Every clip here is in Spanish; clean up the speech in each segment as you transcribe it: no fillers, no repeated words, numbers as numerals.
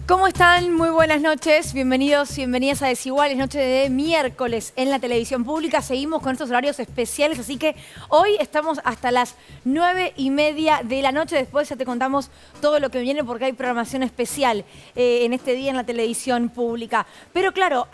¿Cómo están? Muy buenas noches. Bienvenidos, bienvenidas a Desiguales, noche de miércoles en la televisión pública. Seguimos con estos horarios especiales, así que hoy estamos hasta las 9:30 de la noche. Después ya te contamos todo lo que viene porque hay programación especial en este día en la televisión pública. Pero claro,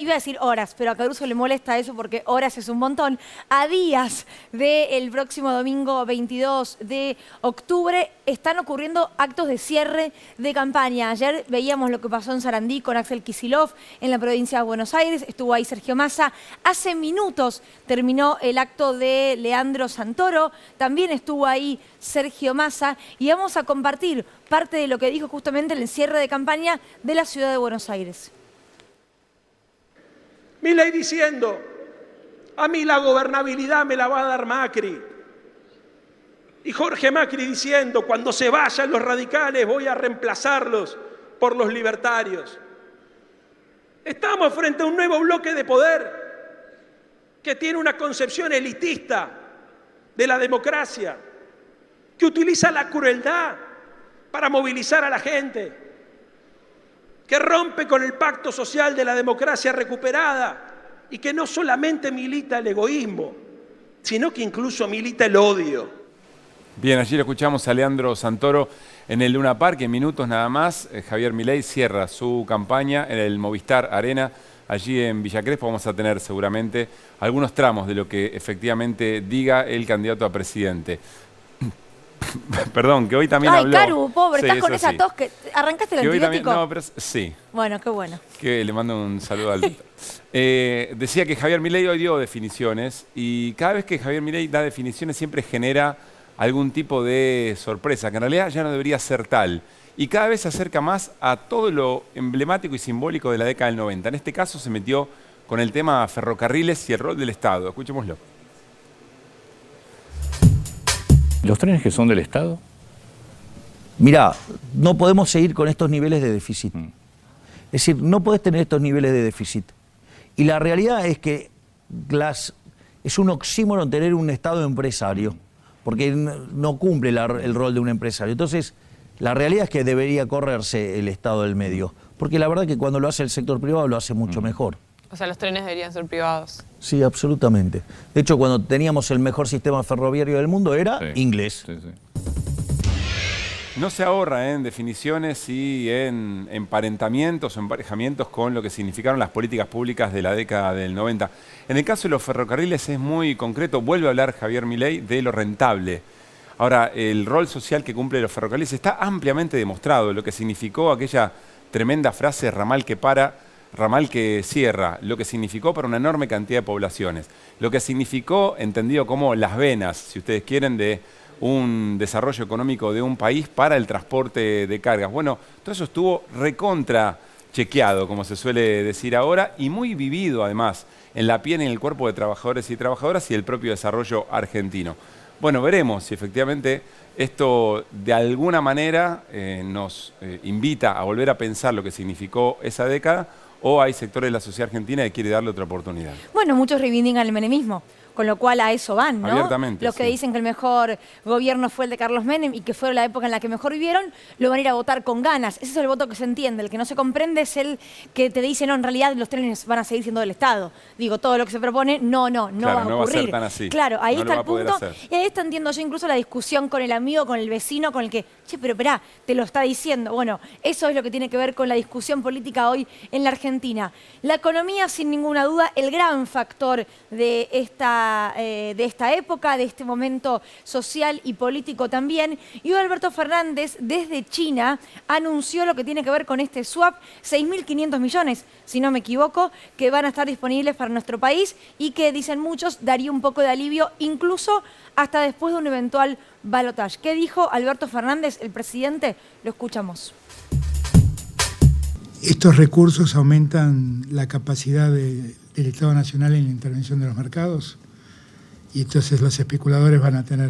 iba a decir horas, pero a Caruso le molesta eso porque horas es un montón. A días del próximo domingo 22 de octubre están ocurriendo actos de cierre de campaña. Ayer veíamos lo que pasó en Sarandí con Axel Kicillof en la provincia de Buenos Aires. Estuvo ahí Sergio Massa. Hace minutos terminó el acto de Leandro Santoro. También estuvo ahí Sergio Massa. Y vamos a compartir parte de lo que dijo justamente el cierre de campaña de la ciudad de Buenos Aires. Milei diciendo, a mí la gobernabilidad me la va a dar Macri. Y Jorge Macri diciendo, cuando se vayan los radicales voy a reemplazarlos por los libertarios. Estamos frente a un nuevo bloque de poder que tiene una concepción elitista de la democracia, que utiliza la crueldad para movilizar a la gente, que rompe con el pacto social de la democracia recuperada y que no solamente milita el egoísmo, sino que incluso milita el odio. Bien, allí lo escuchamos a Leandro Santoro en el Luna Park. En minutos nada más, Javier Milei cierra su campaña en el Movistar Arena. Allí en Villa Crespo vamos a tener seguramente algunos tramos de lo que efectivamente diga el candidato a presidente. Perdón, que hoy también habló... Ay, Caru, pobre, sí, estás con esa sí. tos que... ¿Arrancaste el antibiótico? No, pero sí. Bueno, qué bueno. Que le mando un saludo al doctor. Decía que Javier Milei hoy dio definiciones y cada vez que Javier Milei da definiciones siempre genera algún tipo de sorpresa, que en realidad ya no debería ser tal. Y cada vez se acerca más a todo lo emblemático y simbólico de la década del 90. En este caso se metió con el tema ferrocarriles y el rol del Estado. Escuchémoslo. ¿Los trenes que son del Estado? Mirá, no podemos seguir con estos niveles de déficit. Es decir, no podés tener estos niveles de déficit. Y la realidad es que es un oxímoron tener un Estado empresario, porque no cumple el rol de un empresario. Entonces, la realidad es que debería correrse el Estado del medio, porque la verdad que cuando lo hace el sector privado lo hace mucho mejor. O sea, los trenes deberían ser privados. Sí, absolutamente. De hecho, cuando teníamos el mejor sistema ferroviario del mundo era inglés. Sí, sí. No se ahorra en definiciones y en emparentamientos o emparejamientos con lo que significaron las políticas públicas de la década del 90. En el caso de los ferrocarriles es muy concreto. Vuelve a hablar Javier Milei de lo rentable. Ahora, el rol social que cumple los ferrocarriles está ampliamente demostrado. Lo que significó aquella tremenda frase ramal que para, ramal que cierra, lo que significó para una enorme cantidad de poblaciones, lo que significó, entendido como las venas, si ustedes quieren, de un desarrollo económico de un país para el transporte de cargas. Bueno, todo eso estuvo recontra chequeado, como se suele decir ahora, y muy vivido además en la piel y en el cuerpo de trabajadores y trabajadoras y el propio desarrollo argentino. Bueno, veremos si efectivamente esto de alguna manera nos invita a volver a pensar lo que significó esa década, o hay sectores de la sociedad argentina que quiere darle otra oportunidad. Bueno, muchos reivindican el menemismo, con lo cual a eso van, ¿no? Abiertamente, Los que sí. dicen que el mejor gobierno fue el de Carlos Menem y que fue la época en la que mejor vivieron, lo van a ir a votar con ganas. Ese es el voto que se entiende. El que no se comprende es el que te dice, no, en realidad los trenes van a seguir siendo del Estado. Digo, todo lo que se propone, no Claro, va a ocurrir. no va a ser tan así. Claro, ahí No está lo el va a poder punto. hacer. Y ahí está, entiendo yo, incluso la discusión con el amigo, con el vecino, con el que, che, pero esperá, te lo está diciendo. Bueno, eso es lo que tiene que ver con la discusión política hoy en la Argentina. La economía, sin ninguna duda, el gran factor de esta época, de este momento social y político también. Y hoy Alberto Fernández, desde China, anunció lo que tiene que ver con este swap, 6.500 millones, si no me equivoco, que van a estar disponibles para nuestro país y que, dicen muchos, daría un poco de alivio, incluso hasta después de un eventual balotaje. ¿Qué dijo Alberto Fernández, el presidente? Lo escuchamos. Estos recursos aumentan la capacidad del Estado Nacional en la intervención de los mercados y entonces los especuladores van a tener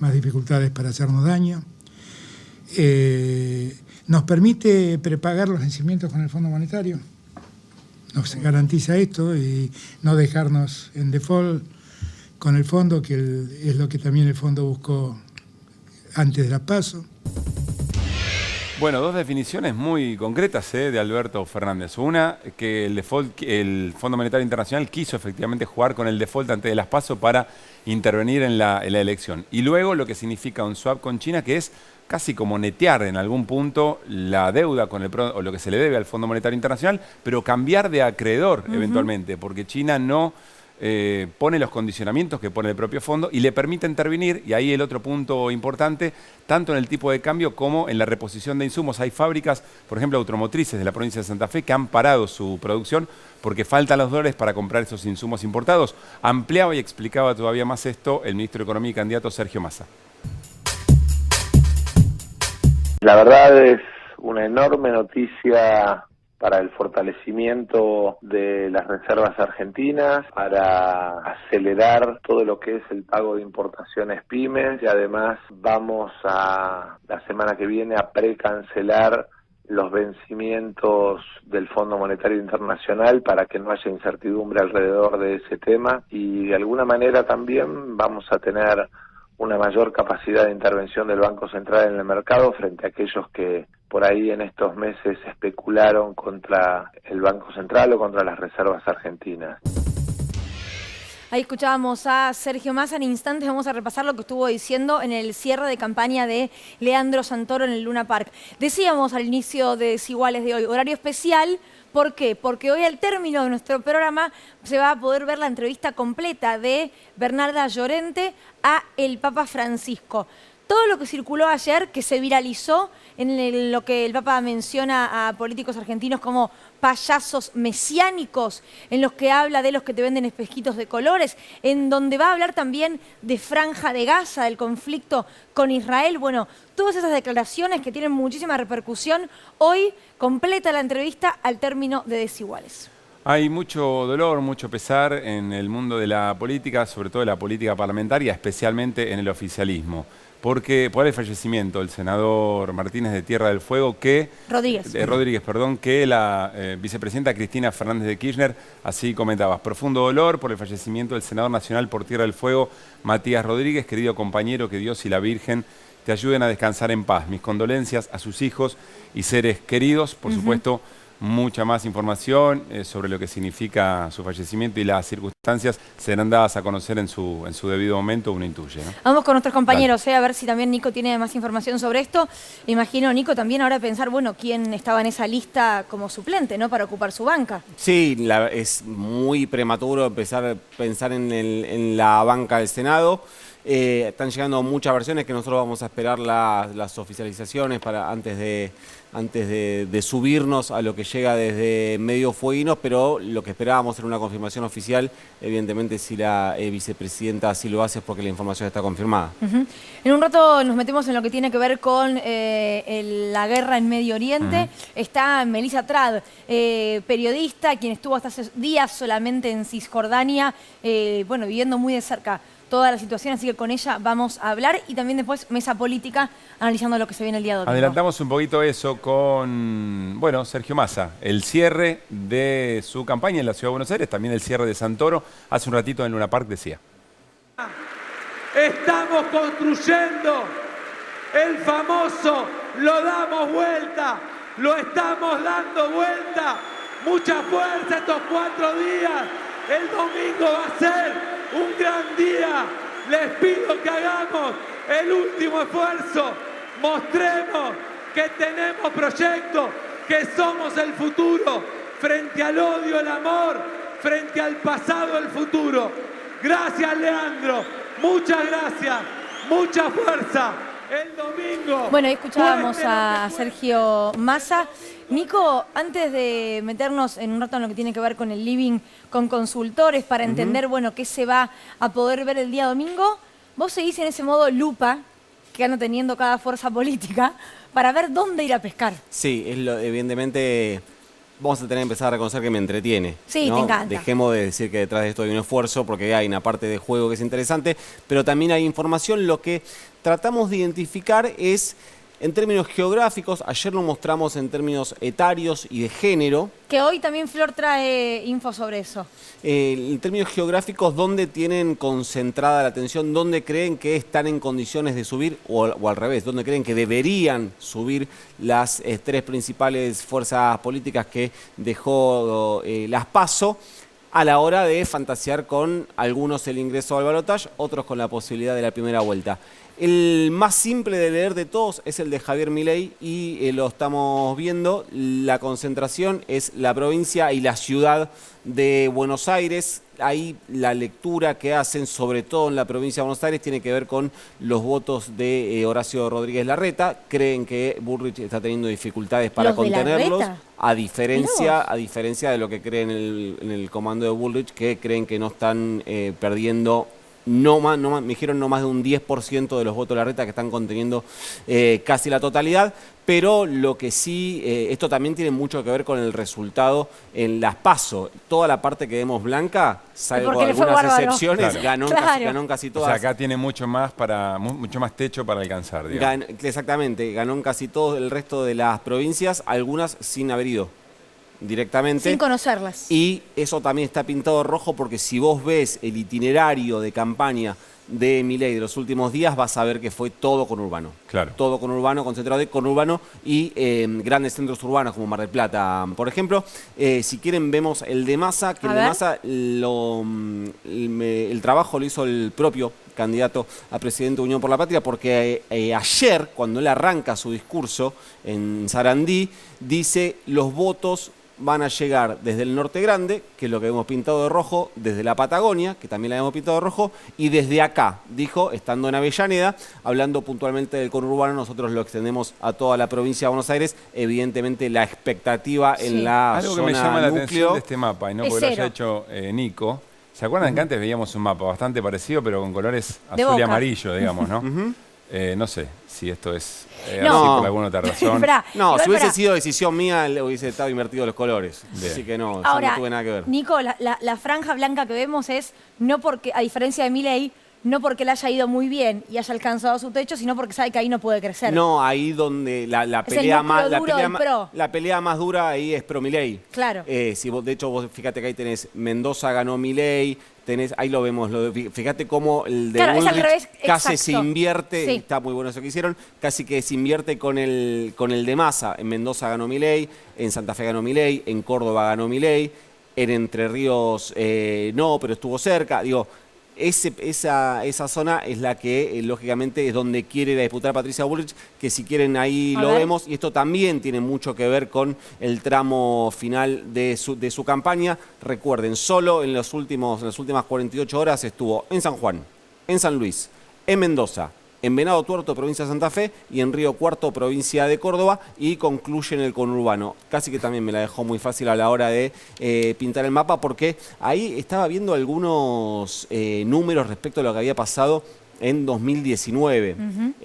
más dificultades para hacernos daño. Nos permite prepagar los vencimientos con el Fondo Monetario. Nos garantiza esto y no dejarnos en default con el fondo, que es lo que también el fondo buscó antes de la PASO. Bueno, dos definiciones muy concretas de Alberto Fernández. Una, que el Fondo Monetario Internacional quiso efectivamente jugar con el default antes de las PASO para intervenir en la elección. Y luego lo que significa un swap con China, que es casi como netear en algún punto la deuda con o lo que se le debe al Fondo Monetario Internacional, pero cambiar de acreedor eventualmente, porque China no pone los condicionamientos que pone el propio fondo y le permite intervenir, y ahí el otro punto importante, tanto en el tipo de cambio como en la reposición de insumos. Hay fábricas, por ejemplo, automotrices de la provincia de Santa Fe, que han parado su producción porque faltan los dólares para comprar esos insumos importados. Ampliaba y explicaba todavía más esto el ministro de Economía y candidato Sergio Massa. La verdad es una enorme noticia para el fortalecimiento de las reservas argentinas, para acelerar todo lo que es el pago de importaciones pymes, y además vamos a, la semana que viene, a precancelar los vencimientos del Fondo Monetario Internacional para que no haya incertidumbre alrededor de ese tema, y de alguna manera también vamos a tener una mayor capacidad de intervención del Banco Central en el mercado frente a aquellos que por ahí en estos meses especularon contra el Banco Central o contra las reservas argentinas. Ahí escuchábamos a Sergio Massa. En instantes vamos a repasar lo que estuvo diciendo en el cierre de campaña de Leandro Santoro en el Luna Park. Decíamos al inicio de Desiguales de hoy, horario especial. ¿Por qué? Porque hoy al término de nuestro programa se va a poder ver la entrevista completa de Bernarda Llorente a el Papa Francisco. Todo lo que circuló ayer, que se viralizó en lo que el Papa menciona a políticos argentinos como payasos mesiánicos, en los que habla de los que te venden espejitos de colores, en donde va a hablar también de Franja de Gaza, del conflicto con Israel. Bueno, todas esas declaraciones que tienen muchísima repercusión, hoy completa la entrevista al término de Desiguales. Hay mucho dolor, mucho pesar en el mundo de la política, sobre todo de la política parlamentaria, especialmente en el oficialismo. Porque por el fallecimiento del senador Martínez de Tierra del Fuego, Rodríguez, que la vicepresidenta Cristina Fernández de Kirchner, así comentabas, profundo dolor por el fallecimiento del senador nacional por Tierra del Fuego, Matías Rodríguez, querido compañero, que Dios y la Virgen te ayuden a descansar en paz. Mis condolencias a sus hijos y seres queridos, por supuesto. Mucha más información sobre lo que significa su fallecimiento y las circunstancias serán dadas a conocer en su debido momento, uno intuye, ¿no? Vamos con nuestros compañeros, a ver si también Nico tiene más información sobre esto. Imagino, Nico, también ahora pensar, bueno, quién estaba en esa lista como suplente, ¿no?, para ocupar su banca. Sí, es muy prematuro empezar a pensar en la banca del Senado. Están llegando muchas versiones que nosotros vamos a esperar las oficializaciones para antes de subirnos a lo que llega desde medios fueguinos, pero lo que esperábamos era una confirmación oficial. Evidentemente, si la vicepresidenta así lo hace es porque la información está confirmada. En un rato nos metemos en lo que tiene que ver con la guerra en Medio Oriente. Está Melissa Trad, periodista, quien estuvo hasta hace días solamente en Cisjordania, bueno, viviendo muy de cerca toda la situación, así que con ella vamos a hablar, y también después mesa política analizando lo que se viene el día de hoy. Adelantamos un poquito eso con, bueno, Sergio Massa, el cierre de su campaña en la Ciudad de Buenos Aires, también el cierre de Santoro. Hace un ratito en Luna Park decía: estamos construyendo el famoso lo damos vuelta, lo estamos dando vuelta. Mucha fuerza estos 4 días. El domingo va a ser un gran día. Les pido que hagamos el último esfuerzo. Mostremos que tenemos proyectos, que somos el futuro. Frente al odio, el amor. Frente al pasado, el futuro. Gracias, Leandro. Muchas gracias. Mucha fuerza. El domingo. Bueno, ahí escuchábamos a Sergio Massa. Nico, antes de meternos en un rato en lo que tiene que ver con el living con consultores para entender, bueno, qué se va a poder ver el día domingo, vos seguís en ese modo lupa que anda teniendo cada fuerza política para ver dónde ir a pescar. Sí, evidentemente vamos a tener que empezar a reconocer que me entretiene. Sí, ¿no? Te encanta. Dejemos de decir que detrás de esto hay un esfuerzo, porque hay una parte de juego que es interesante, pero también hay información. Lo que tratamos de identificar es En términos geográficos, ayer lo mostramos en términos etarios y de género. Que hoy también Flor trae info sobre eso. En términos geográficos, ¿dónde tienen concentrada la atención? ¿Dónde creen que están en condiciones de subir? O al revés, ¿dónde creen que deberían subir las tres principales fuerzas políticas que dejó las PASO? A la hora de fantasear con algunos el ingreso al balotaje, otros con la posibilidad de la primera vuelta. El más simple de leer de todos es el de Javier Milei y lo estamos viendo. La concentración es la provincia y la ciudad de Buenos Aires. Ahí la lectura que hacen, sobre todo en la provincia de Buenos Aires, tiene que ver con los votos de Horacio Rodríguez Larreta. Creen que Bullrich está teniendo dificultades para contenerlos, a diferencia de lo que creen en el comando de Bullrich, que creen que no están perdiendo. Me dijeron no más de un 10% de los votos de Larreta, que están conteniendo casi la totalidad, pero lo que sí, esto también tiene mucho que ver con el resultado en las PASO. Toda la parte que vemos blanca, salvo algunas excepciones, ganó en casi todas. O sea, acá tiene mucho más techo para alcanzar, digamos. Exactamente, ganó en casi todo el resto de las provincias, algunas sin haber ido directamente. Sin conocerlas. Y eso también está pintado de rojo porque si vos ves el itinerario de campaña de Milei de los últimos días, vas a ver que fue todo conurbano. Claro. Todo conurbano, concentrado de conurbano y grandes centros urbanos como Mar del Plata, por ejemplo. Si quieren vemos el de Massa, que el de Massa el trabajo lo hizo el propio candidato a presidente de Unión por la Patria, porque ayer, cuando él arranca su discurso en Sarandí, dice los votos van a llegar desde el Norte Grande, que es lo que hemos pintado de rojo, desde la Patagonia, que también la hemos pintado de rojo, y desde acá, dijo, estando en Avellaneda, hablando puntualmente del conurbano, nosotros lo extendemos a toda la provincia de Buenos Aires. Evidentemente la expectativa en la algo zona que me llama la núcleo atención de este mapa, y no porque lo haya hecho Nico. ¿Se acuerdan que antes veíamos un mapa bastante parecido, pero con colores azul y amarillo, digamos, ¿no? No sé si esto es así por alguna otra razón. Si hubiese sido decisión mía, le hubiese estado invertido los colores. Bien. Así que no, ahora, no tuve nada que ver. Nico, la franja blanca que vemos es, no porque, a diferencia de Milei, no porque le haya ido muy bien y haya alcanzado su techo, sino porque sabe que ahí no puede crecer. No, ahí donde la pelea más dura ahí es pro Milei. Claro. De hecho, vos fíjate que ahí tenés Mendoza ganó Milei, ahí lo vemos, fíjate cómo el de Bullrich casi se invierte, está muy bueno eso que hicieron, casi que se invierte con el de Massa. En Mendoza ganó Milei, en Santa Fe ganó Milei, en Córdoba ganó Milei, en Entre Ríos no, pero estuvo cerca, digo. Esa zona es la que, lógicamente, es donde quiere disputar Patricia Bullrich, que si quieren ahí lo vemos, y esto también tiene mucho que ver con el tramo final de su campaña. Recuerden, solo en las últimas 48 horas estuvo en San Juan, en San Luis, en Mendoza, en Venado Tuerto, provincia de Santa Fe, y en Río Cuarto, provincia de Córdoba, y concluye en el conurbano. Casi que también me la dejó muy fácil a la hora de pintar el mapa, porque ahí estaba viendo algunos números respecto a lo que había pasado en 2019.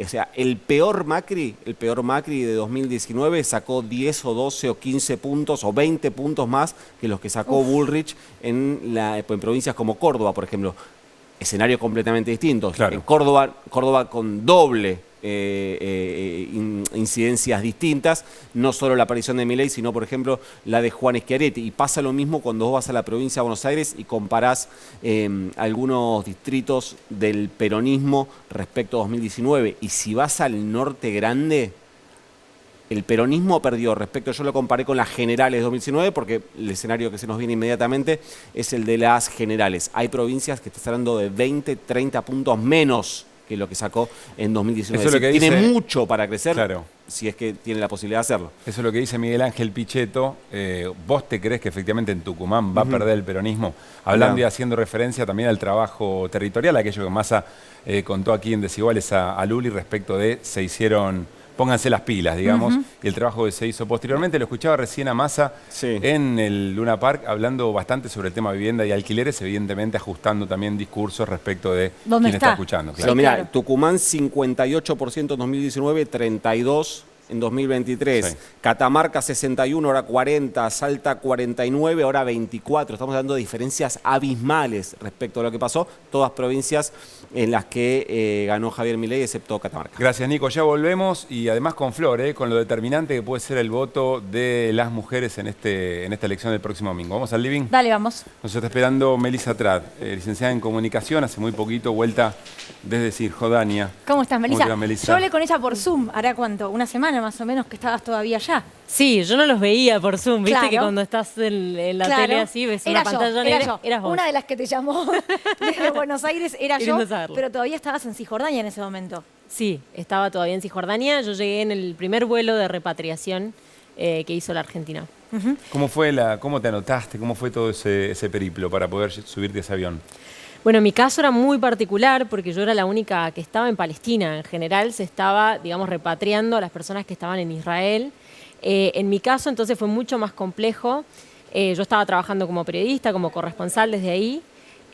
O sea, el peor Macri de 2019 sacó 10 o 12 o 15 puntos o 20 puntos más que los que sacó Bullrich en provincias como Córdoba, por ejemplo. Escenarios completamente distintos. Claro. En Córdoba con doble incidencias distintas, no solo la aparición de Milei, sino, por ejemplo, la de Juan Schiaretti. Y pasa lo mismo cuando vos vas a la provincia de Buenos Aires y comparás algunos distritos del peronismo respecto a 2019. Y si vas al Norte Grande, el peronismo perdió respecto, yo lo comparé con las generales de 2019, porque el escenario que se nos viene inmediatamente es el de las generales. Hay provincias que están hablando de 20, 30 puntos menos que lo que sacó en 2019. Eso es lo que tiene dice, mucho para crecer, claro, si es que tiene la posibilidad de hacerlo. Eso es lo que dice Miguel Ángel Pichetto. ¿Vos te crees que efectivamente en Tucumán va a perder el peronismo? Hablando y haciendo referencia también al trabajo territorial, aquello que Massa contó aquí en Desiguales a Luli respecto de se hicieron... Pónganse las pilas, digamos, y el trabajo que se hizo posteriormente. Lo escuchaba recién a Massa en el Luna Park, hablando bastante sobre el tema vivienda y alquileres, evidentemente ajustando también discursos respecto de quién está escuchando. Claro. Pero mira, Tucumán 58% en 2019, 32% en 2023. Sí. Catamarca 61, ahora 40, Salta 49, ahora 24. Estamos hablando de diferencias abismales respecto a lo que pasó. Todas provincias en las que ganó Javier Milei, excepto Catamarca. Gracias, Nico. Ya volvemos y además con Flor, con lo determinante que puede ser el voto de las mujeres en esta elección del próximo domingo. ¿Vamos al living? Dale, vamos. Nos está esperando Melissa Trat, licenciada en comunicación, hace muy poquito vuelta desde Cisjordania. ¿Cómo estás, Melissa? ¿Cómo te va, Melissa? Yo hablé con ella por Zoom, ¿hará cuánto? ¿Una semana más o menos que estabas todavía allá? Sí, yo no los veía por Zoom, viste Claro. que cuando estás en la Claro. tele así, ves Era una yo, pantalla era negra, yo. eras vos. Una de las que te llamó desde Buenos Aires era Qué yo, lindo saberlo. pero todavía estabas en Cisjordania en ese momento. Sí, estaba todavía en Cisjordania, yo llegué en el primer vuelo de repatriación que hizo la Argentina. ¿Cómo te anotaste? ¿Cómo fue todo ese periplo para poder subirte a ese avión? Bueno, mi caso era muy particular porque yo era la única que estaba en Palestina. En general se estaba, digamos, repatriando a las personas que estaban en Israel. En mi caso, entonces, fue mucho más complejo. Yo estaba trabajando como periodista, como corresponsal desde ahí.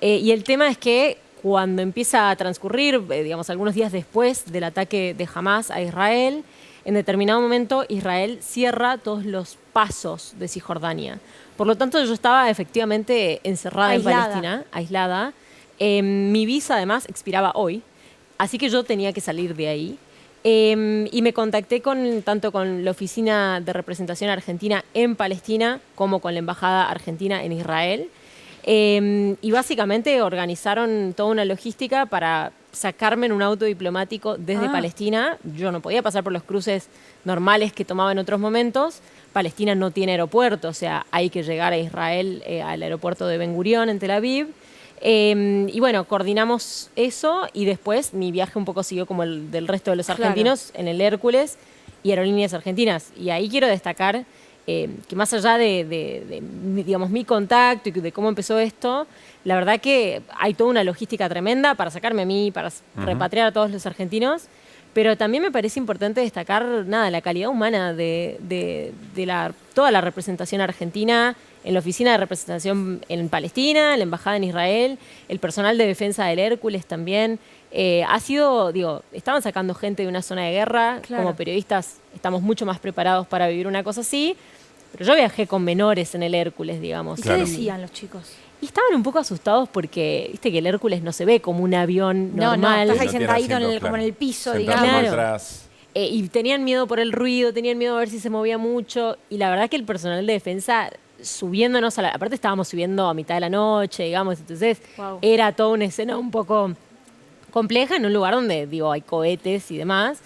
Y el tema es que cuando empieza a transcurrir, digamos, algunos días después del ataque de Hamás a Israel, en determinado momento Israel cierra todos los pasos de Cisjordania. Por lo tanto, yo estaba efectivamente encerrada Aislada. en Palestina, aislada. Mi visa, además, expiraba hoy, así que yo tenía que salir de ahí. Y me contacté tanto con la Oficina de Representación Argentina en Palestina como con la Embajada Argentina en Israel. Y básicamente organizaron toda una logística para sacarme en un auto diplomático desde Palestina. Yo no podía pasar por los cruces normales que tomaba en otros momentos. Palestina no tiene aeropuerto, o sea, hay que llegar a Israel, al aeropuerto de Ben Gurión en Tel Aviv. Y bueno, coordinamos eso y después mi viaje un poco siguió como el del resto de los argentinos en el Hércules y Aerolíneas Argentinas. Y ahí quiero destacar que más allá de digamos, mi contacto y de cómo empezó esto, la verdad que hay toda una logística tremenda para sacarme a mí, para repatriar a todos los argentinos. Pero también me parece importante destacar la calidad humana de toda la representación argentina en la Oficina de Representación en Palestina, la Embajada en Israel, el personal de defensa del Hércules también. Ha sido, estaban sacando gente de una zona de guerra. Claro. Como periodistas estamos mucho más preparados para vivir una cosa así. Pero yo viajé con menores en el Hércules, digamos. ¿Y Claro. qué decían los chicos? Y estaban un poco asustados porque, viste que el Hércules no se ve como un avión normal. No, estás ahí No tiene sentadito asiento, como en el piso, Sentado digamos. Claro. atrás. Y tenían miedo por el ruido, tenían miedo a ver si se movía mucho. Y la verdad que el personal de defensa, subiéndonos aparte estábamos subiendo a mitad de la noche, digamos. Entonces Wow. era toda una escena un poco compleja en un lugar donde, hay cohetes y demás.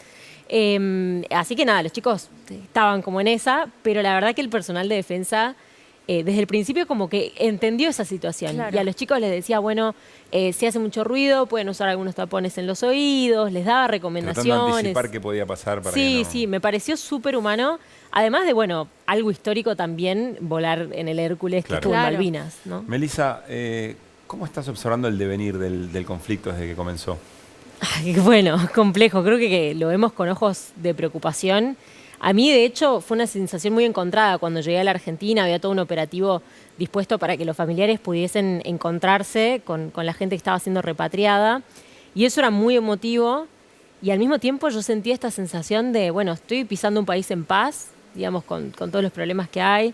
Así que nada, los chicos estaban como en esa, pero la verdad que el personal de defensa desde el principio como que entendió esa situación. Claro. Y a los chicos les decía, bueno, si hace mucho ruido, pueden usar algunos tapones en los oídos, les daba recomendaciones. Tratando de anticipar qué podía pasar para Sí, que no... sí, me pareció súper humano. Además de, algo histórico también, volar en el Hércules Claro. que estuvo en Claro. Malvinas, ¿no? Melissa, ¿cómo estás observando el devenir del conflicto desde que comenzó? Ay, bueno, complejo. Creo que lo vemos con ojos de preocupación. A mí, de hecho, fue una sensación muy encontrada. Cuando llegué a la Argentina había todo un operativo dispuesto para que los familiares pudiesen encontrarse con la gente que estaba siendo repatriada. Y eso era muy emotivo. Y al mismo tiempo yo sentía esta sensación de, estoy pisando un país en paz, digamos, con todos los problemas que hay.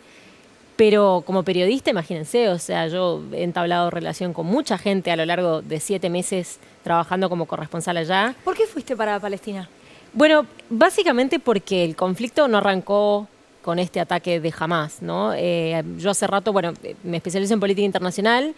Pero como periodista, imagínense, o sea, yo he entablado relación con mucha gente a lo largo de 7 meses trabajando como corresponsal allá. ¿Por qué fuiste para Palestina? Bueno, básicamente porque el conflicto no arrancó con este ataque de Hamás, ¿no? Yo hace rato, me especializo en política internacional.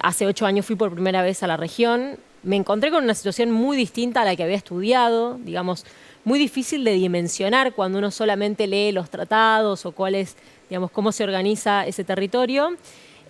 Hace 8 años fui por primera vez a la región. Me encontré con una situación muy distinta a la que había estudiado, digamos, muy difícil de dimensionar cuando uno solamente lee los tratados o cómo se organiza ese territorio.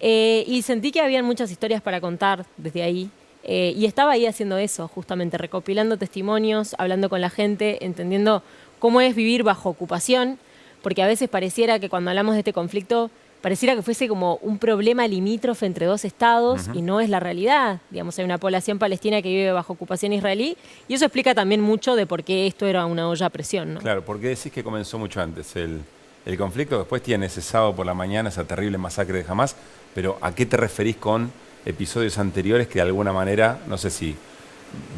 Y sentí que había muchas historias para contar desde ahí. Y estaba ahí haciendo eso, justamente recopilando testimonios, hablando con la gente, entendiendo cómo es vivir bajo ocupación, porque a veces pareciera que cuando hablamos de este conflicto, pareciera que fuese como un problema limítrofe entre dos estados y no es la realidad. Digamos, hay una población palestina que vive bajo ocupación israelí y eso explica también mucho de por qué esto era una olla a presión, ¿no? Claro, porque decís que comenzó mucho antes el conflicto, después tiene ese sábado por la mañana, esa terrible masacre de Hamás, pero ¿a qué te referís con episodios anteriores que de alguna manera, no sé si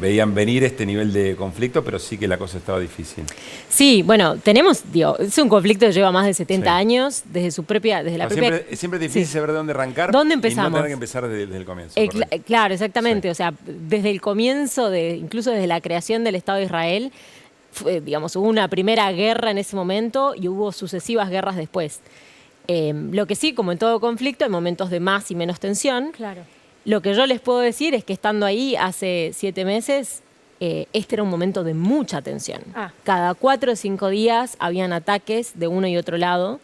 veían venir este nivel de conflicto, pero sí que la cosa estaba difícil. Sí, bueno, es un conflicto que lleva más de 70 años, desde la propia... Siempre es difícil saber de dónde arrancar. ¿Dónde empezamos? Y no tener que empezar desde el comienzo. Claro, exactamente. Sí. O sea, desde el comienzo, incluso desde la creación del Estado de Israel, hubo una primera guerra en ese momento y hubo sucesivas guerras después. Lo que sí, como en todo conflicto, hay momentos de más y menos tensión. Claro. Lo que yo les puedo decir es que estando ahí hace 7 meses, este era un momento de mucha tensión. Cada 4 o 5 días habían ataques de uno y otro lado.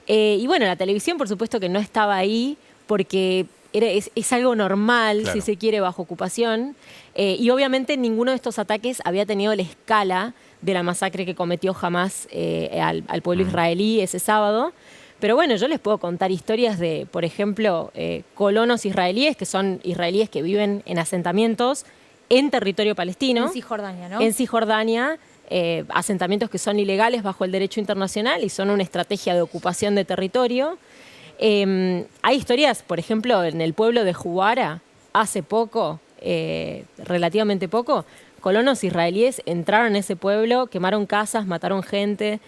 Y bueno, la televisión, por supuesto que no estaba ahí porque es algo normal, claro, si se quiere, bajo ocupación. Y obviamente ninguno de estos ataques había tenido la escala de la masacre que cometió Hamás al pueblo israelí ese sábado. Pero bueno, yo les puedo contar historias de, por ejemplo, colonos israelíes, que son israelíes que viven en asentamientos en territorio palestino. En Cisjordania, ¿no? En Cisjordania, asentamientos que son ilegales bajo el derecho internacional y son una estrategia de ocupación de territorio. Hay historias, por ejemplo, en el pueblo de Juara, hace poco, relativamente poco, colonos israelíes entraron en ese pueblo, quemaron casas, mataron gente,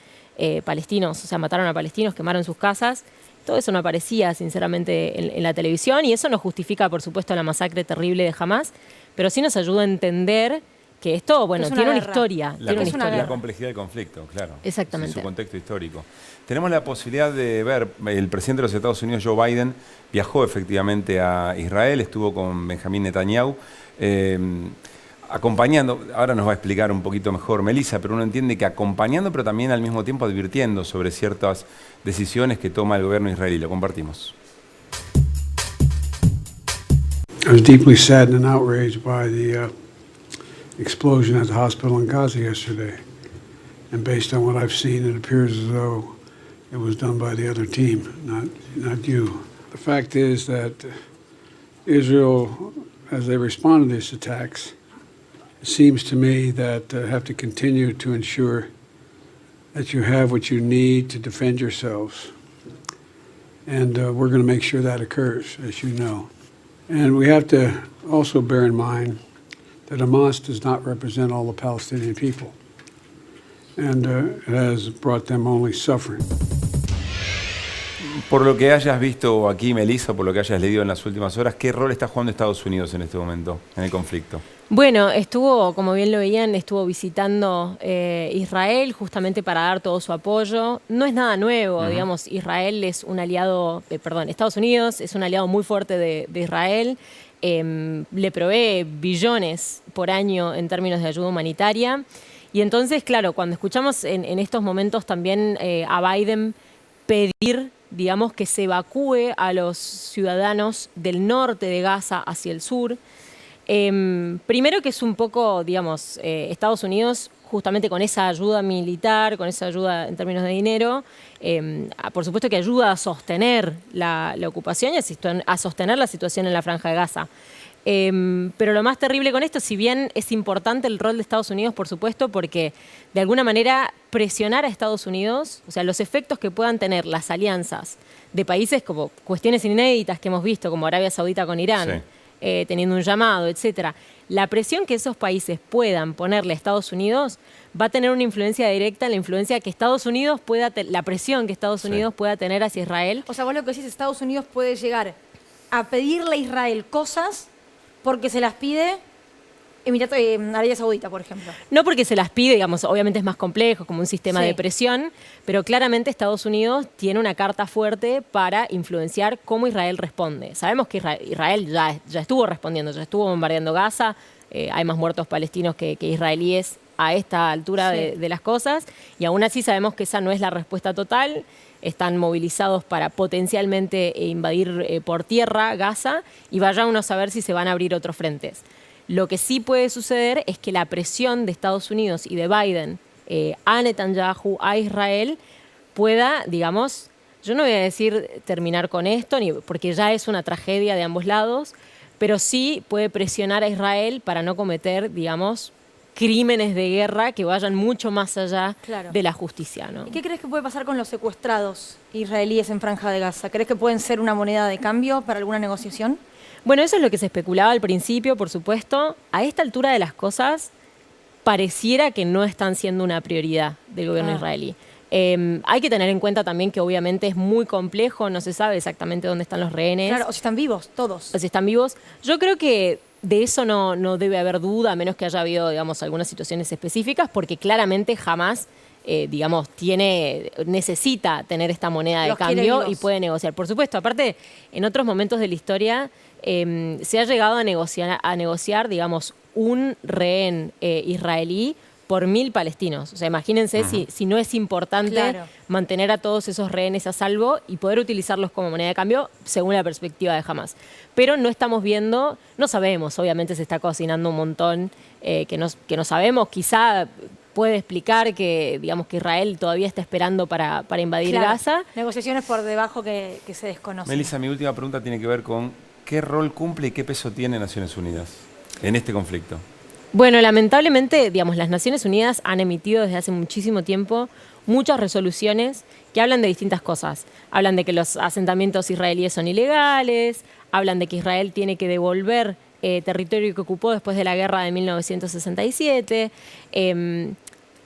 palestinos, o sea, mataron a palestinos, quemaron sus casas. Todo eso no aparecía, sinceramente, en la televisión y eso no justifica, por supuesto, la masacre terrible de Hamás, pero sí nos ayuda a entender que esto, bueno, tiene una historia. La complejidad del conflicto, claro. Exactamente. En su contexto histórico. Tenemos la posibilidad de ver, el presidente de los Estados Unidos, Joe Biden, viajó efectivamente a Israel, estuvo con Benjamín Netanyahu, acompañando, ahora nos va a explicar un poquito mejor Melissa, pero uno entiende que acompañando, pero también al mismo tiempo advirtiendo sobre ciertas decisiones que toma el gobierno israelí. Lo compartimos. I was deeply saddened and outraged by the explosion at the hospital in Gaza yesterday. And based on what I've seen, it appears as though it was done by the other team, not you. The fact is that Israel, as they respond to these attacks, it seems to me that have to continue to ensure that you have what you need to defend yourselves. And we're going to make sure that occurs, as you know. And we have to also bear in mind that Hamas does not represent all the Palestinian people. And it has brought them only suffering. Por lo que hayas visto aquí, Melissa, por lo que hayas leído en las últimas horas, ¿qué rol está jugando Estados Unidos en este momento, en el conflicto? Bueno, como bien lo veían, estuvo visitando Israel justamente para dar todo su apoyo. No es nada nuevo, digamos, Israel es un aliado, Estados Unidos es un aliado muy fuerte de Israel. Le provee billones por año en términos de ayuda humanitaria. Y entonces, claro, cuando escuchamos en estos momentos también a Biden pedir, digamos, que se evacúe a los ciudadanos del norte de Gaza hacia el sur. Primero que es un poco, digamos, Estados Unidos, justamente con esa ayuda militar, con esa ayuda en términos de dinero, por supuesto que ayuda a sostener la ocupación y a sostener la situación en la Franja de Gaza. Pero lo más terrible con esto, si bien es importante el rol de Estados Unidos, por supuesto, porque de alguna manera presionar a Estados Unidos, o sea, los efectos que puedan tener las alianzas de países como cuestiones inéditas que hemos visto, como Arabia Saudita con Irán, teniendo un llamado, etcétera, la presión que esos países puedan ponerle a Estados Unidos va a tener una influencia directa en la influencia que Estados Unidos la presión que Estados Unidos pueda tener hacia Israel. O sea, vos lo que decís, Estados Unidos puede llegar a pedirle a Israel cosas porque se las pide Arabia Saudita, por ejemplo. No porque se las pide, digamos, obviamente es más complejo, como un sistema de presión, pero claramente Estados Unidos tiene una carta fuerte para influenciar cómo Israel responde. Sabemos que Israel ya estuvo respondiendo, ya estuvo bombardeando Gaza, hay más muertos palestinos que israelíes a esta altura de las cosas, y aún así sabemos que esa no es la respuesta total. Están movilizados para potencialmente invadir por tierra Gaza, y vaya uno a saber si se van a abrir otros frentes. Lo que sí puede suceder es que la presión de Estados Unidos y de Biden a Netanyahu, a Israel, pueda, digamos, yo no voy a decir terminar con esto, porque ya es una tragedia de ambos lados, pero sí puede presionar a Israel para no cometer, digamos, crímenes de guerra que vayan mucho más allá de la justicia, ¿no? ¿Y qué crees que puede pasar con los secuestrados israelíes en Franja de Gaza? ¿Crees que pueden ser una moneda de cambio para alguna negociación? Bueno, eso es lo que se especulaba al principio, por supuesto. A esta altura de las cosas, pareciera que no están siendo una prioridad del gobierno israelí. Hay que tener en cuenta también que obviamente es muy complejo, no se sabe exactamente dónde están los rehenes. Claro, o si están vivos, todos. O si están vivos. Yo creo que de eso no debe haber duda, a menos que haya habido, digamos, algunas situaciones específicas, porque claramente jamás, digamos, necesita tener esta moneda de Los quiere cambio vivos. y puede negociar. Por supuesto, aparte, en otros momentos de la historia se ha llegado a negociar, digamos, un rehén israelí por 1.000 palestinos. O sea, imagínense si no es importante mantener a todos esos rehenes a salvo y poder utilizarlos como moneda de cambio según la perspectiva de Hamás. Pero no estamos viendo, no sabemos, obviamente se está cocinando un montón que no sabemos. Quizá puede explicar que, digamos, que Israel todavía está esperando para invadir Gaza. Negociaciones por debajo que se desconocen. Melissa, mi última pregunta tiene que ver con qué rol cumple y qué peso tiene Naciones Unidas en este conflicto. Bueno, lamentablemente, digamos, las Naciones Unidas han emitido desde hace muchísimo tiempo muchas resoluciones que hablan de distintas cosas. Hablan de que los asentamientos israelíes son ilegales, hablan de que Israel tiene que devolver territorio que ocupó después de la guerra de 1967.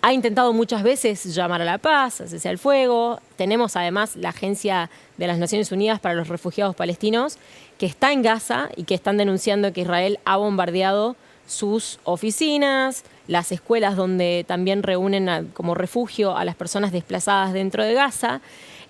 Ha intentado muchas veces llamar a la paz, a cese al fuego. Tenemos además la Agencia de las Naciones Unidas para los Refugiados Palestinos, que está en Gaza y que están denunciando que Israel ha bombardeado sus oficinas, las escuelas donde también reúnen como refugio a las personas desplazadas dentro de Gaza.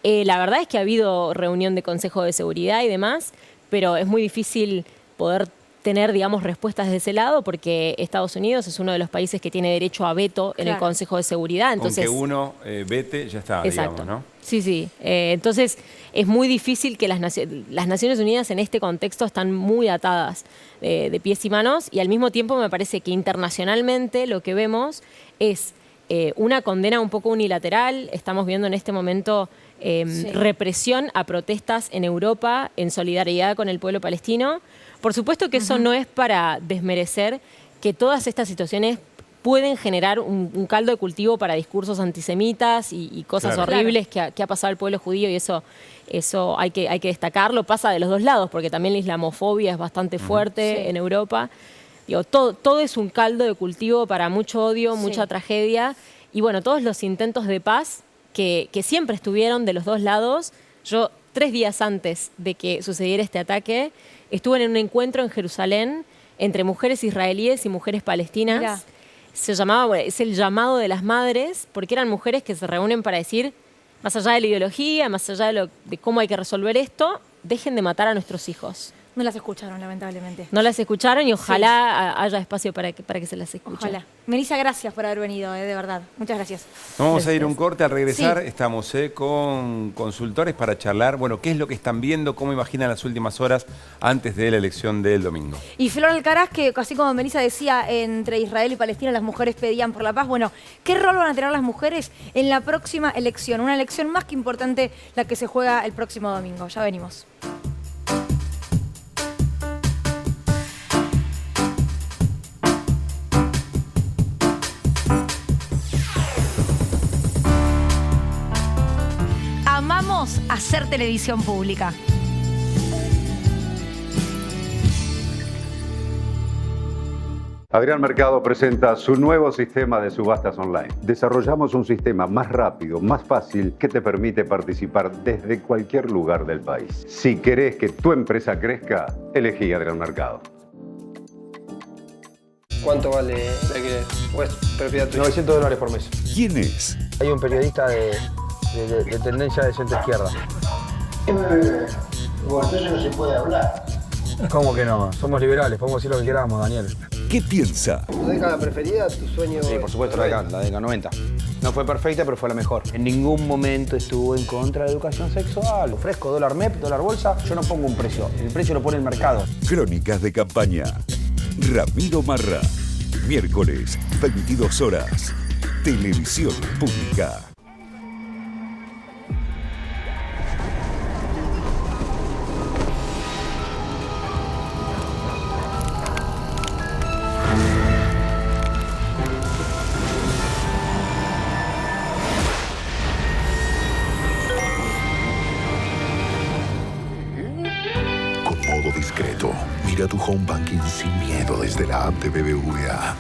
La verdad es que ha habido reunión de Consejo de Seguridad y demás, pero es muy difícil poder tener, digamos, respuestas de ese lado porque Estados Unidos es uno de los países que tiene derecho a veto en el Consejo de Seguridad. Entonces, con que uno vete, ya está, exacto, digamos, ¿no? Sí. Entonces, es muy difícil que las Naciones Unidas en este contexto están muy atadas de pies y manos y al mismo tiempo me parece que internacionalmente lo que vemos es una condena un poco unilateral. Estamos viendo en este momento represión a protestas en Europa en solidaridad con el pueblo palestino. Por supuesto que eso no es para desmerecer que todas estas situaciones pueden generar un caldo de cultivo para discursos antisemitas y cosas horribles que ha pasado el pueblo judío, y eso hay que destacarlo. Pasa de los dos lados, porque también la islamofobia es bastante fuerte en Europa. Digo, todo es un caldo de cultivo para mucho odio, mucha tragedia. Y bueno, todos los intentos de paz que siempre estuvieron de los dos lados. Yo, 3 días antes de que sucediera este ataque, estuve en un encuentro en Jerusalén entre mujeres israelíes y mujeres palestinas. Mirá. Es el llamado de las madres, porque eran mujeres que se reúnen para decir, más allá de la ideología, más allá de cómo hay que resolver esto, dejen de matar a nuestros hijos. No las escucharon, lamentablemente. No las escucharon y ojalá haya espacio para que se las escuche. Ojalá. Melissa, gracias por haber venido, de verdad. Muchas gracias. Nos vamos a ir a un corte. Al regresar estamos con consultores para charlar, bueno, qué es lo que están viendo, cómo imaginan las últimas horas antes de la elección del domingo. Y Flor Alcaraz, que así como Melissa decía, entre Israel y Palestina las mujeres pedían por la paz. Bueno, ¿qué rol van a tener las mujeres en la próxima elección? Una elección más que importante, la que se juega el próximo domingo. Ya venimos. Amamos hacer televisión pública. Adrián Mercado presenta su nuevo sistema de subastas online. Desarrollamos un sistema más rápido, más fácil, que te permite participar desde cualquier lugar del país. Si querés que tu empresa crezca, elegí Adrián Mercado. ¿Cuánto vale pues, propiedad tuya? $900 por mes. ¿Quién es? Hay un periodista de tendencia de centro-izquierda. Bueno, entonces no se puede hablar. ¿Cómo que no? Somos liberales, podemos decir lo que queramos, Daniel. ¿Qué piensa? ¿Tu década preferida, tu sueño? Sí, por supuesto, la década 90. No fue perfecta, pero fue la mejor. En ningún momento estuvo en contra de la educación sexual. Ofrezco dólar MEP, dólar bolsa, yo no pongo un precio. El precio lo pone el mercado. Crónicas de campaña. Ramiro Marra. Miércoles, 22 horas. Televisión Pública. Con modo discreto Mira tu home banking sin miedo desde la app de BBVA.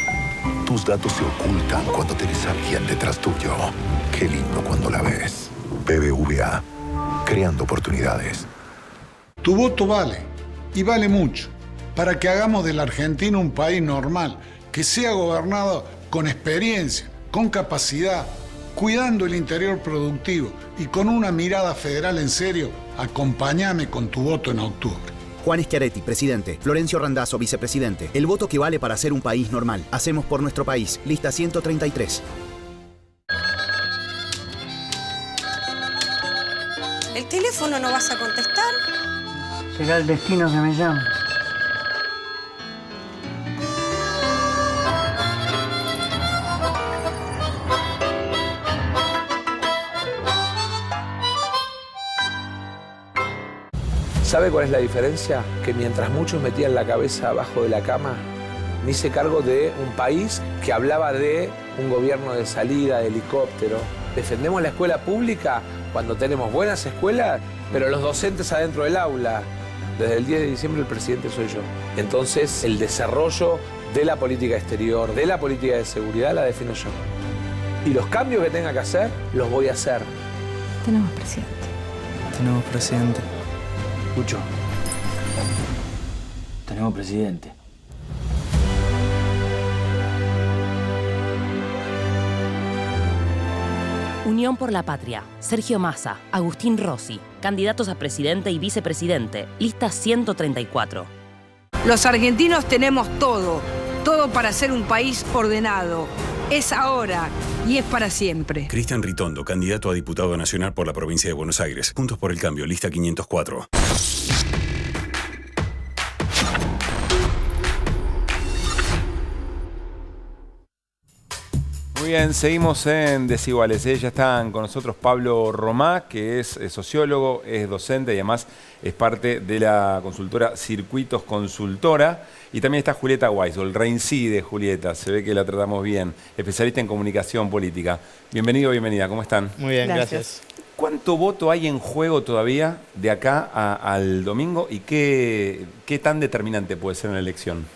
Tus datos se ocultan cuando tienes a alguien detrás tuyo. Qué lindo cuando la ves. BBVA, creando oportunidades. Tu voto vale, y vale mucho, para que hagamos de la Argentina un país normal, que sea gobernado con experiencia, con capacidad, cuidando el interior productivo y con una mirada federal en serio. Acompáñame con tu voto en octubre. Juan Schiaretti, presidente. Florencio Randazzo, vicepresidente. El voto que vale para ser un país normal. Hacemos por nuestro país. Lista 133. ¿El teléfono no vas a contestar? Será el destino que me llama. ¿Sabe cuál es la diferencia? Que mientras muchos metían la cabeza abajo de la cama, me hice cargo de un país que hablaba de un gobierno de salida, de helicóptero. Defendemos la escuela pública cuando tenemos buenas escuelas, pero los docentes adentro del aula. Desde el 10 de diciembre el presidente soy yo. Entonces el desarrollo de la política exterior, de la política de seguridad, la defino yo. Y los cambios que tenga que hacer, los voy a hacer. Tenemos presidente. Tenemos presidente. Escucho. Tenemos presidente. Unión por la Patria. Sergio Massa, Agustín Rossi, candidatos a presidente y vicepresidente. Lista 134. Los argentinos tenemos todo para ser un país ordenado. Es ahora y es para siempre. Cristian Ritondo, candidato a diputado nacional por la provincia de Buenos Aires. Juntos por el Cambio, lista 504. Muy bien, seguimos en Desiguales. Ya están con nosotros Pablo Romá, que es sociólogo, es docente y además es parte de la consultora Circuitos Consultora. Y también está Julieta Weisel, reincide Julieta, se ve que la tratamos bien, especialista en comunicación política. Bienvenido, bienvenida, ¿cómo están? Muy bien, gracias. ¿Cuánto voto hay en juego todavía de acá al domingo y qué tan determinante puede ser en la elección?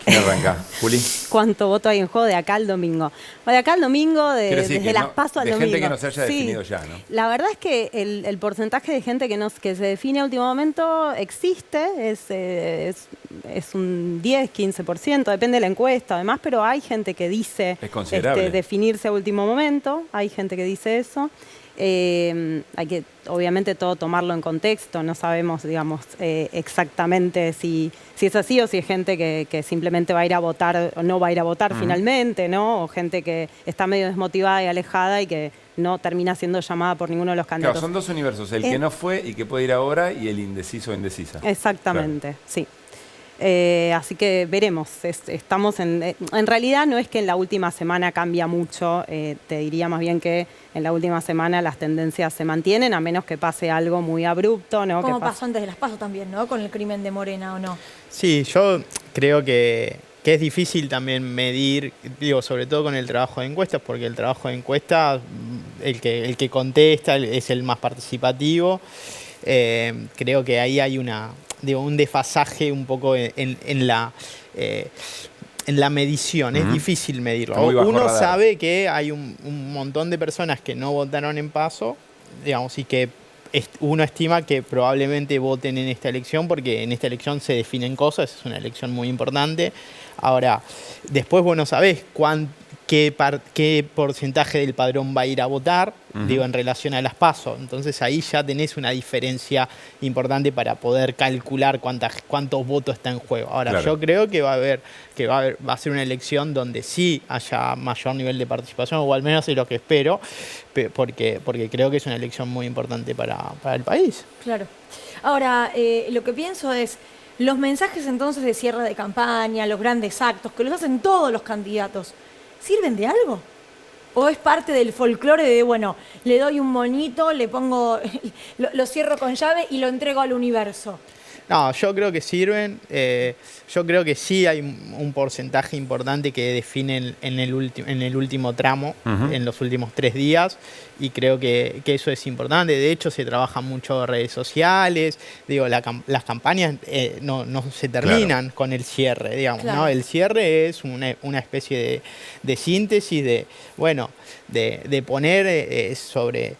¿Quién arranca? Juli. ¿Cuánto voto hay en juego de acá al domingo? De acá al domingo, desde las PASO al domingo. De gente que no se haya definido ya, ¿no? La verdad es que el porcentaje de gente que se define a último momento existe, es un 10, 15%, depende de la encuesta además, pero hay gente que dice definirse a último momento, hay gente que dice eso. Hay que, obviamente, todo tomarlo en contexto. No sabemos, digamos, exactamente si es así o si es gente que simplemente va a ir a votar o no va a ir a votar finalmente, ¿no? O gente que está medio desmotivada y alejada y que no termina siendo llamada por ninguno de los candidatos. Claro, son dos universos, el que no fue y que puede ir ahora y el indeciso o indecisa. Exactamente, claro. Sí. Así que veremos. Estamos en realidad no es que en la última semana cambia mucho, te diría más bien que en la última semana las tendencias se mantienen, a menos que pase algo muy abrupto, ¿no? Como pasó antes de las PASO también, ¿no? Con el crimen de Morena, ¿o no? Sí, yo creo que es difícil también medir, digo, sobre todo con el trabajo de encuestas, porque el trabajo de encuestas, el que contesta es el más participativo. Creo que ahí hay un desfasaje un poco en la medición. Es difícil medirlo. Uno sabe que hay un montón de personas que no votaron en PASO, digamos, y que uno estima que probablemente voten en esta elección, porque en esta elección se definen cosas, es una elección muy importante. Ahora, después vos no sabés qué porcentaje del padrón va a ir a votar, digo, en relación a las PASO. Entonces ahí ya tenés una diferencia importante para poder calcular cuántos votos está en juego. Ahora, claro, yo creo que va a ser una elección donde sí haya mayor nivel de participación, o al menos es lo que espero, porque creo que es una elección muy importante para el país. Claro. Ahora, lo que pienso es, los mensajes entonces de cierre de campaña, los grandes actos, que los hacen todos los candidatos, ¿sirven de algo? ¿O es parte del folclore de, bueno, le doy un monito, le pongo, lo cierro con llave y lo entrego al universo? No, yo creo que sirven. Yo creo que sí hay un porcentaje importante que definen en el último tramo, en los últimos 3 días, y creo que eso es importante. De hecho, se trabaja mucho en redes sociales. Digo, las campañas no se terminan con el cierre, digamos, ¿no? El cierre es una especie de síntesis de poner sobre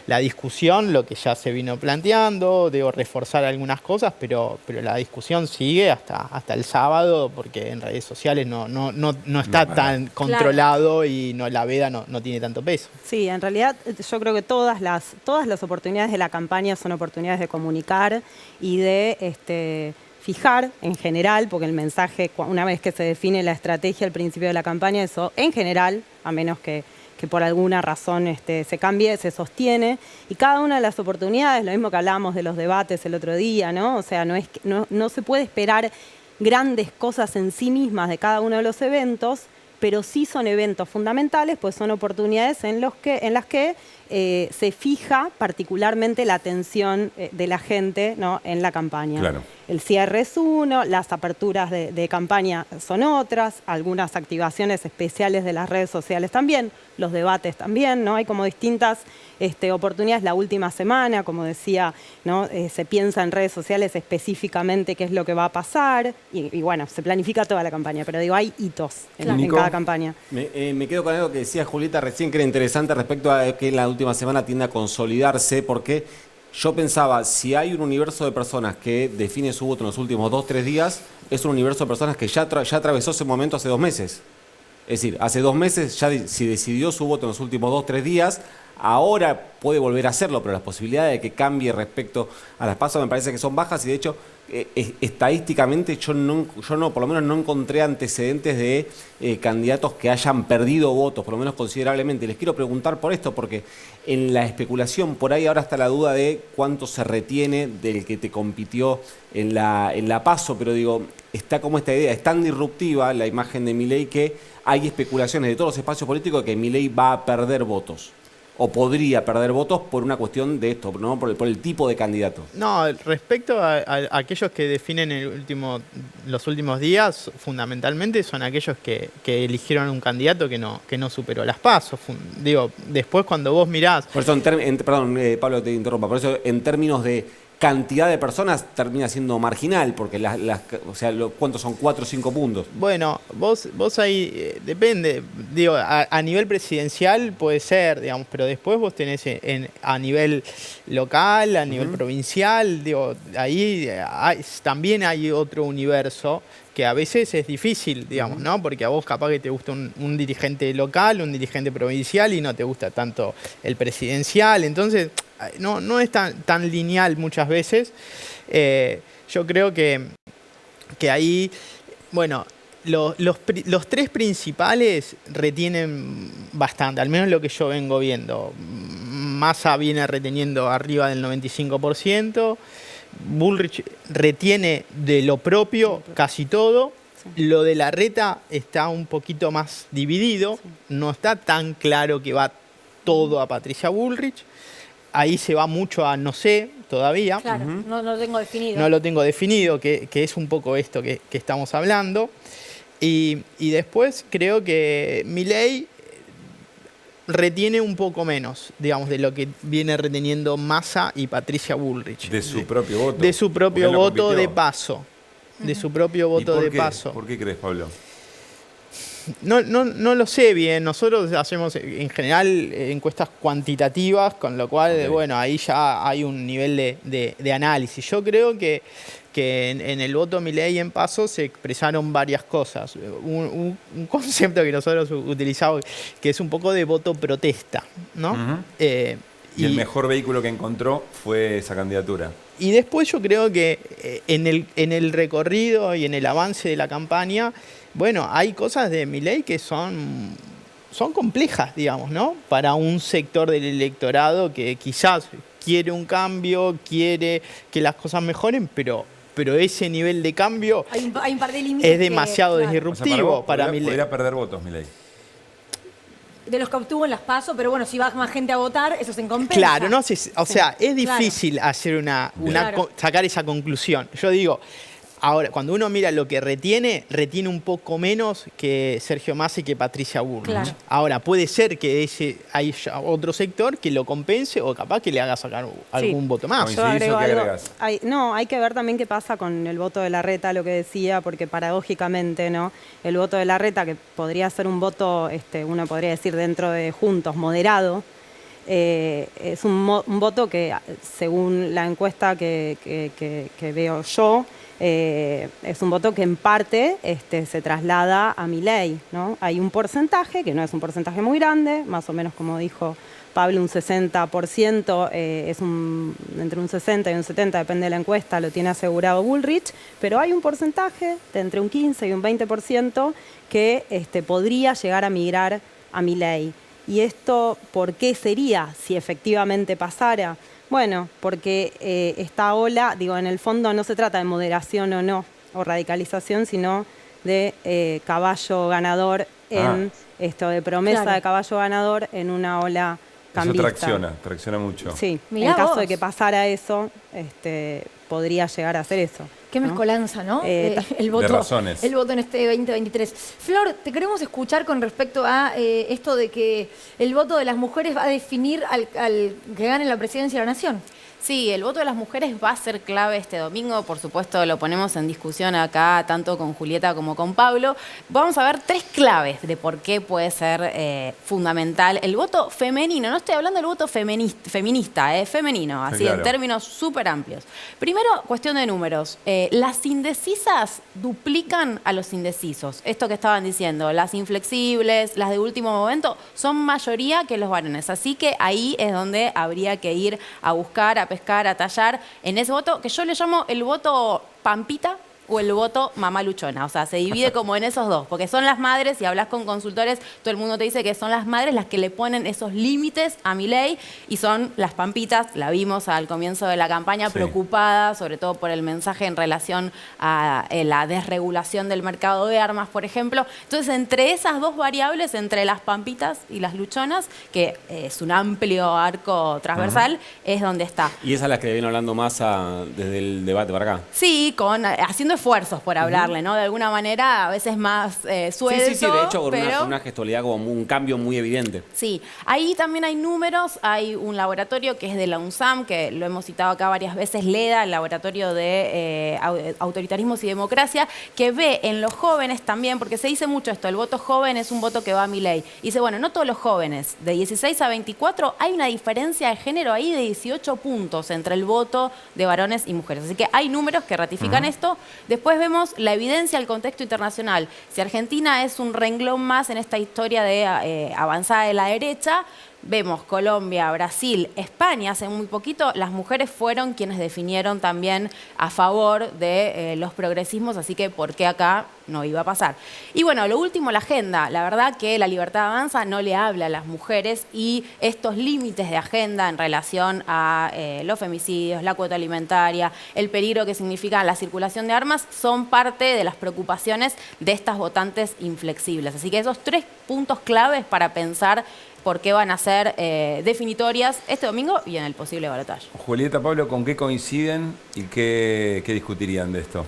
la discusión lo que ya se vino planteando, reforzar algunas cosas, pero la discusión sigue hasta el sábado, porque en redes sociales no está tan controlado y la veda no tiene tanto peso. Sí, en realidad yo creo que todas las oportunidades de la campaña son oportunidades de comunicar y de fijar en general, porque el mensaje, una vez que se define la estrategia al principio de la campaña, eso en general, a menos que por alguna razón se cambie, se sostiene. Y cada una de las oportunidades, lo mismo que hablábamos de los debates el otro día, ¿no? O sea, no se puede esperar grandes cosas en sí mismas de cada uno de los eventos, pero sí son eventos fundamentales, pues son oportunidades en las que se fija particularmente la atención de la gente, ¿no?, en la campaña. Claro. El cierre es uno, las aperturas de campaña son otras, algunas activaciones especiales de las redes sociales también, los debates también, ¿no? Hay como distintas oportunidades la última semana, como decía, ¿no? Se piensa en redes sociales específicamente qué es lo que va a pasar y bueno, se planifica toda la campaña, pero digo, hay hitos en cada campaña. Me quedo con algo que decía Julieta recién, que era interesante respecto a que la última semana tiende a consolidarse, porque yo pensaba, si hay un universo de personas que define su voto en los últimos 2-3 días, es un universo de personas que ya atravesó ese momento hace 2 meses. Es decir, hace 2 meses ya si decidió su voto en los últimos 2-3 días, ahora puede volver a hacerlo, pero las posibilidades de que cambie respecto a las PASO me parece que son bajas y de hecho estadísticamente yo por lo menos no encontré antecedentes de candidatos que hayan perdido votos, por lo menos considerablemente. Les quiero preguntar por esto, porque en la especulación por ahí ahora está la duda de cuánto se retiene del que te compitió en la PASO, pero digo, está como esta idea, es tan disruptiva la imagen de Milei que hay especulaciones de todos los espacios políticos de que Milei va a perder votos. O podría perder votos por una cuestión de esto, ¿no? por el tipo de candidato. No, respecto a aquellos que definen los últimos días, fundamentalmente son aquellos que eligieron un candidato que no superó las PASO. Digo, después cuando vos mirás... Por eso, perdón, Pablo, te interrumpa, por eso en términos de cantidad de personas termina siendo marginal, porque ¿cuántos son? 4 o 5 puntos. Bueno, vos ahí, depende, digo, a nivel presidencial puede ser, digamos, pero después vos tenés a nivel local, a nivel provincial, digo, ahí también hay otro universo que a veces es difícil, digamos, ¿no? Porque a vos capaz que te gusta un dirigente local, un dirigente provincial y no te gusta tanto el presidencial, entonces no es tan lineal muchas veces. Yo creo que ahí, bueno, los 3 principales retienen bastante, al menos lo que yo vengo viendo. Massa viene reteniendo arriba del 95%, Bullrich retiene de lo propio casi todo. Lo de Larreta está un poquito más dividido, no está tan claro que va todo a Patricia Bullrich. Ahí se va mucho a no sé todavía. Claro, no lo tengo definido. No lo tengo definido, que es un poco esto que estamos hablando. Y después creo que Milei retiene un poco menos, digamos, de lo que viene reteniendo Massa y Patricia Bullrich. De su propio voto. De su propio voto de paso. De su propio voto de paso. ¿Por qué crees, Pablo? No lo sé bien. Nosotros hacemos en general encuestas cuantitativas, con lo cual, bueno, ahí ya hay un nivel de análisis. Yo creo que en el voto Milei en PASO se expresaron varias cosas. Un concepto que nosotros utilizamos, que es un poco de voto protesta, ¿no? Y el mejor vehículo que encontró fue esa candidatura. Y después yo creo que en el recorrido y en el avance de la campaña, bueno, hay cosas de Milei que son complejas, digamos, ¿no? Para un sector del electorado que quizás quiere un cambio, quiere que las cosas mejoren, pero ese nivel de cambio hay un par de límites, es demasiado disruptivo para Milei. Podría perder votos, Milei. Es demasiado disruptivo para Milei. Podría perder votos, Milei. ¿Y por qué crees, Pablo? de los que obtuvo en las PASO, pero bueno, si va más gente a votar, eso se compensa. Claro, no sé, o sea, es difícil hacer sacar esa conclusión. Yo digo, ahora, cuando uno mira lo que retiene un poco menos que Sergio Massa y que Patricia Bullrich. Claro. Ahora, puede ser que haya otro sector que lo compense o capaz que le haga sacar algún voto más. Yo agrego algo. Hay que ver también qué pasa con el voto de Larreta, lo que decía, porque paradójicamente, ¿no? El voto de Larreta, que podría ser un voto, uno podría decir dentro de Juntos, moderado, es un voto que, según la encuesta que veo yo, es un voto que en parte se traslada a Milei, ¿no? Hay un porcentaje, que no es un porcentaje muy grande, más o menos como dijo Pablo, un 60%, entre un 60 y un 70, depende de la encuesta, lo tiene asegurado Bullrich, pero hay un porcentaje de entre un 15 y un 20% que podría llegar a migrar a Milei. ¿Y esto por qué sería si efectivamente pasara? Bueno, porque esta ola, en el fondo no se trata de moderación o no, o radicalización, sino de caballo ganador de promesa de caballo ganador en una ola cambista. Eso tracciona mucho. Sí, en caso de que pasara eso, podría llegar a hacer eso. Qué mezcolanza, ¿no? El voto, de razones. El voto en este 2023. Flor, te queremos escuchar con respecto a esto de que el voto de las mujeres va a definir al que gane la presidencia de la Nación. Sí, el voto de las mujeres va a ser clave este domingo. Por supuesto, lo ponemos en discusión acá, tanto con Julieta como con Pablo. Vamos a ver 3 claves de por qué puede ser fundamental el voto femenino. No estoy hablando del voto feminista, femenino, así claro, en términos súper amplios. Primero, cuestión de números. Las indecisas duplican a los indecisos. Esto que estaban diciendo, las inflexibles, las de último momento, son mayoría que los varones. Así que ahí es donde habría que ir a buscar, a pescar, a tallar en ese voto que yo le llamo el voto pampita o el voto mamá luchona. O sea, se divide como en esos dos, porque son las madres, si hablas con consultores, todo el mundo te dice que son las madres las que le ponen esos límites a Milei y son las pampitas, la vimos al comienzo de la campaña, preocupada, sobre todo por el mensaje en relación a la desregulación del mercado de armas, por ejemplo. Entonces, entre esas dos variables, entre las pampitas y las luchonas, que es un amplio arco transversal, es donde está. ¿Y esa es la que viene hablando Massa desde el debate para acá? Sí, haciendo esfuerzos por hablarle, ¿no? De alguna manera, a veces más suelto. Sí, de hecho, con una gestualidad como un cambio muy evidente. Sí, ahí también hay números, hay un laboratorio que es de la UNSAM, que lo hemos citado acá varias veces, LEDA, el Laboratorio de Autoritarismos y Democracia, que ve en los jóvenes también, porque se dice mucho esto, el voto joven es un voto que va a Milei. Y dice, bueno, no todos los jóvenes, de 16 a 24, hay una diferencia de género ahí de 18 puntos entre el voto de varones y mujeres. Así que hay números que ratifican esto. Después vemos la evidencia del contexto internacional. Si Argentina es un renglón más en esta historia de avanzada de la derecha, vemos Colombia, Brasil, España, hace muy poquito, las mujeres fueron quienes definieron también a favor de los progresismos, así que ¿por qué acá no iba a pasar? Y bueno, lo último, la agenda. La verdad que la Libertad Avanza no le habla a las mujeres y estos límites de agenda en relación a los femicidios, la cuota alimentaria, el peligro que significa la circulación de armas, son parte de las preocupaciones de estas votantes inflexibles. Así que esos 3 puntos claves para pensar por qué van a ser definitorias este domingo y en el posible balotaje. Julieta, Pablo, ¿con qué coinciden y qué discutirían de esto?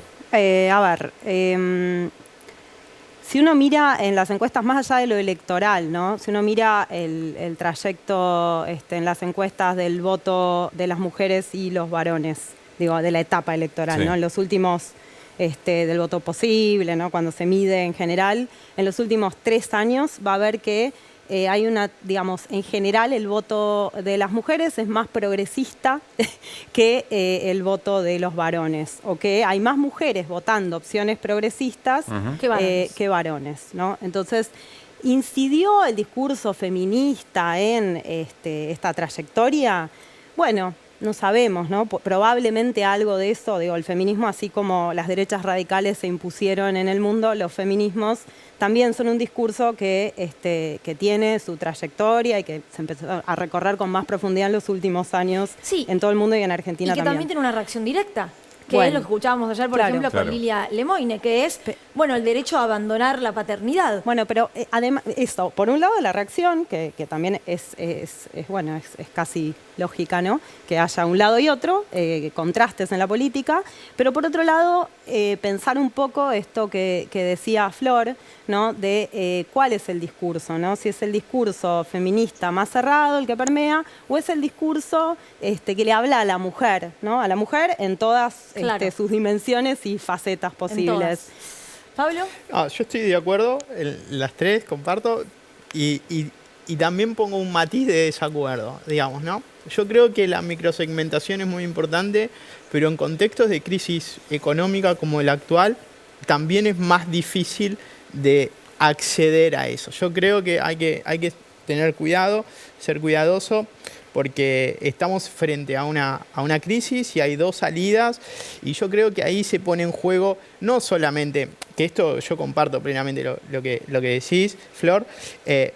Si uno mira en las encuestas, más allá de lo electoral, ¿no? Si uno mira el trayecto en las encuestas del voto de las mujeres y los varones, de la etapa electoral, ¿no? En los últimos, del voto posible, ¿no? Cuando se mide en general, en los últimos 3 años va a ver que hay en general el voto de las mujeres es más progresista que el voto de los varones, o que hay más mujeres votando opciones progresistas que varones, ¿no? Entonces, ¿incidió el discurso feminista en esta trayectoria? Bueno, no sabemos, ¿no? Probablemente algo de eso, el feminismo, así como las derechas radicales se impusieron en el mundo, los feminismos también son un discurso que tiene su trayectoria y que se empezó a recorrer con más profundidad en los últimos años en todo el mundo y en Argentina también. Y que también tiene una reacción directa. que es lo que escuchábamos ayer, por ejemplo, con Lilia Lemoine, que es, el derecho a abandonar la paternidad. Bueno, pero además, esto, por un lado la reacción, que también es casi lógica, ¿no? Que haya un lado y otro, contrastes en la política, pero por otro lado, pensar un poco esto que decía Flor, ¿no? De cuál es el discurso, ¿no? Si es el discurso feminista más cerrado, el que permea, o es el discurso que le habla a la mujer, ¿no? A la mujer en todas sus dimensiones y facetas posibles. ¿Pablo? Yo estoy de acuerdo, las tres comparto, y también pongo un matiz de desacuerdo, digamos, ¿no? Yo creo que la microsegmentación es muy importante, pero en contextos de crisis económica como el actual, también es más difícil de acceder a eso. Yo creo que hay que tener cuidado, ser cuidadoso, porque estamos frente a una crisis y hay dos salidas, y yo creo que ahí se pone en juego no solamente, que esto yo comparto plenamente lo que decís, Flor,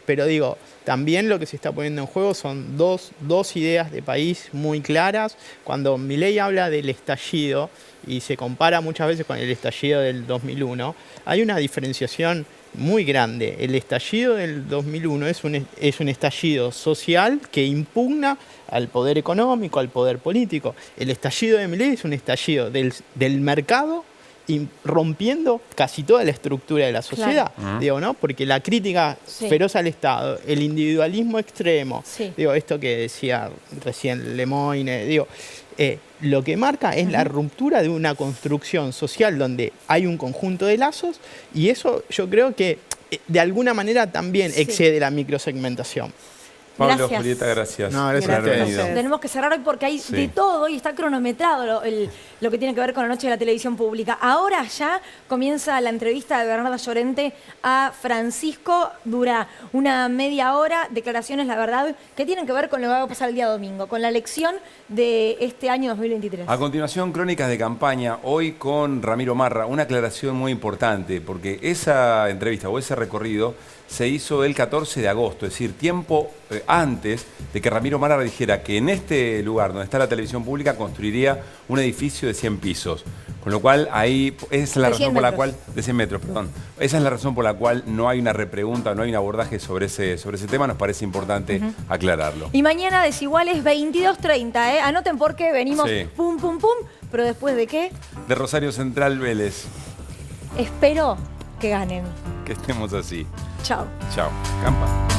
pero digo, también lo que se está poniendo en juego son dos ideas de país muy claras. Cuando Milei habla del estallido y se compara muchas veces con el estallido del 2001, hay una diferenciación muy grande. El estallido del 2001 es un estallido social que impugna al poder económico, al poder político. El estallido de Milei es un estallido del mercado rompiendo casi toda la estructura de la sociedad, digo, ¿no? Porque la crítica feroz al Estado, el individualismo extremo, digo, esto que decía recién Lemoine, digo, lo que marca es la ruptura de una construcción social donde hay un conjunto de lazos, y eso yo creo que de alguna manera también excede la microsegmentación. Pablo, Julieta, gracias. No, gracias por haber venido. Tenemos que cerrar hoy porque hay de todo y está cronometrado lo que tiene que ver con la noche de la televisión pública. Ahora ya comienza la entrevista de Bernarda Llorente a Francisco. Dura una media hora, declaraciones, la verdad, que tienen que ver con lo que va a pasar el día domingo, con la elección de este año 2023. A continuación, crónicas de campaña, hoy con Ramiro Marra. Una aclaración muy importante, porque esa entrevista o ese recorrido se hizo el 14 de agosto, es decir, tiempo antes de que Ramiro Marra dijera que en este lugar donde está la televisión pública construiría un edificio de 100 pisos. Con lo cual, ahí esa es la razón por la cual, de 100 metros, perdón. Esa es la razón por la cual no hay una repregunta, no hay un abordaje sobre ese tema. Nos parece importante aclararlo. Y mañana Desiguales 22:30, ¿eh? Anoten porque venimos pum, pum, pum. Pero después de qué? De Rosario Central Vélez. Espero que ganen. Que estemos así. Chao. Chao. Campa.